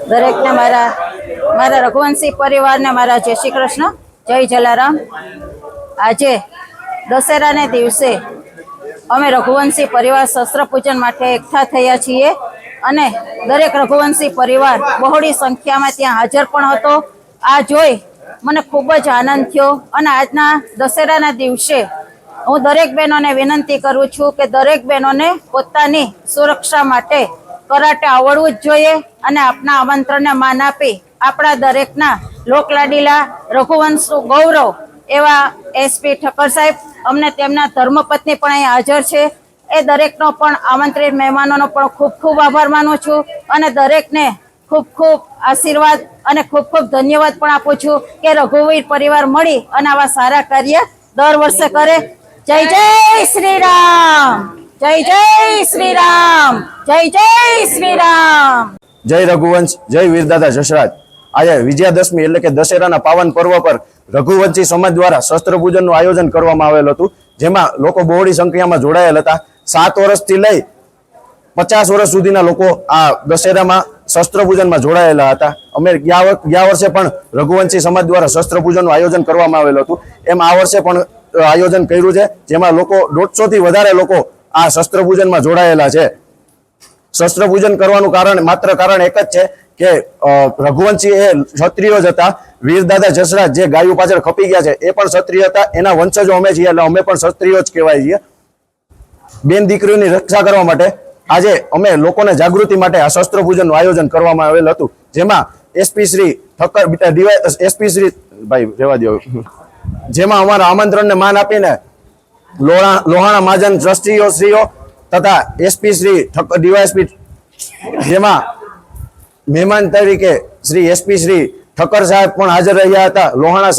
દરેકને મારા રઘુવંશી પરિવારને મારા જય શ્રી કૃષ્ણ, જય જલારામ। આજે દશેરાને દિવસે અમે રઘુવંશી પરિવાર શસ્ત્ર પૂજન માટે એકઠા થયા છીએ અને દરેક રઘુવંશી પરિવાર બહોળી સંખ્યામાં ત્યાં હાજર પણ હતો। આ જોઈ મને ખૂબ જ આનંદ થયો અને આજના દશેરાના દિવસે હું દરેક બહેનોને વિનંતી કરું છું કે દરેક બહેનોને પોતાની સુરક્ષા માટે કરાટે આવડવું જ જોઈએ અને આપના આમંત્રણને માન આપી આપણા દરેકના લોકલાડીલા રઘુવંશનું ગૌરવ એવા એસપી ઠક્કર સાહેબ અમને તેમના ધર્મપત્ની પણ અહીં હાજર છે એ દરેકનો પણ આમંત્રિત મહેમાનોનો પણ ખૂબ ખૂબ આભાર માનું છું અને દરેકને ખૂબ ખૂબ આશીર્વાદ અને ખૂબ ખૂબ ધન્યવાદ પણ આપું છું કે રઘુવીર પરિવાર મળી અને આવા સારા કાર્ય દર વર્ષે કરે। જય જય શ્રી રામ, જય જય શ્રી રામ, જય જય શ્રી રામ। જય રઘુવંશ, જય વીરદાદા જશરાજ। આજે વિજયાદશમી એટલે કે દશેરાના પાવન પર્વ પર રઘુવંશી સમાજ દ્વારા શસ્ત્ર પૂજનનું આયોજન કરવામાં આવેલ હતું, જેમાં લોકો બહોળી સંખ્યામાં જોડાયેલ હતા। 7 વર્ષથી લઈ 50 વર્ષ સુધીના લોકો આ દશેરામાં શસ્ત્ર પૂજનમાં જોડાયેલા હતા। અમે ગયા વર્ષે પણ રઘુવંશી સમાજ દ્વારા શસ્ત્ર પૂજનનું આયોજન કરવામાં આવેલું હતું, એમ આ વર્ષે પણ આયોજન કર્યું છે, જેમાં લોકો 150 થી વધારે લોકો આ શસ્ત્ર પૂજનમાં જોડાયેલા છે। શસ્ત્ર પૂજન કરવાનું કારણ એક જ છે કે રઘુવંશી એ ક્ષત્રિયો જ હતા। વીરદાદા જસરાજ જે ગાયો પાછળ ખપી ગયા છે એ પણ ક્ષત્રિય હતા, એના વંશજો અમે છીએ એટલે અમે પણ ક્ષત્રિયો જ કહેવાય છીએ। બેન દીકરીઓની રક્ષા કરવા માટે આજે અમે લોકોને જાગૃતિ માટે આ શસ્ત્ર પૂજનનું આયોજન કરવામાં આવેલ હતું, જેમાં એસપી શ્રી ઠક્કર એસપી શ્રી ભાઈ રહેવા દો, જેમાં અમારા આમંત્રણને માન આપીને લોહાણા મહાજન ટ્રસ્ટીઓ શ્રીઓ તથા એસપી શ્રી ડીવાયએસપી, જેમાં મહેમાન તરીકે શ્રી એસપી શ્રી ઠક્કર સાહેબ પણ હાજર રહ્યા હતા। લોહાણા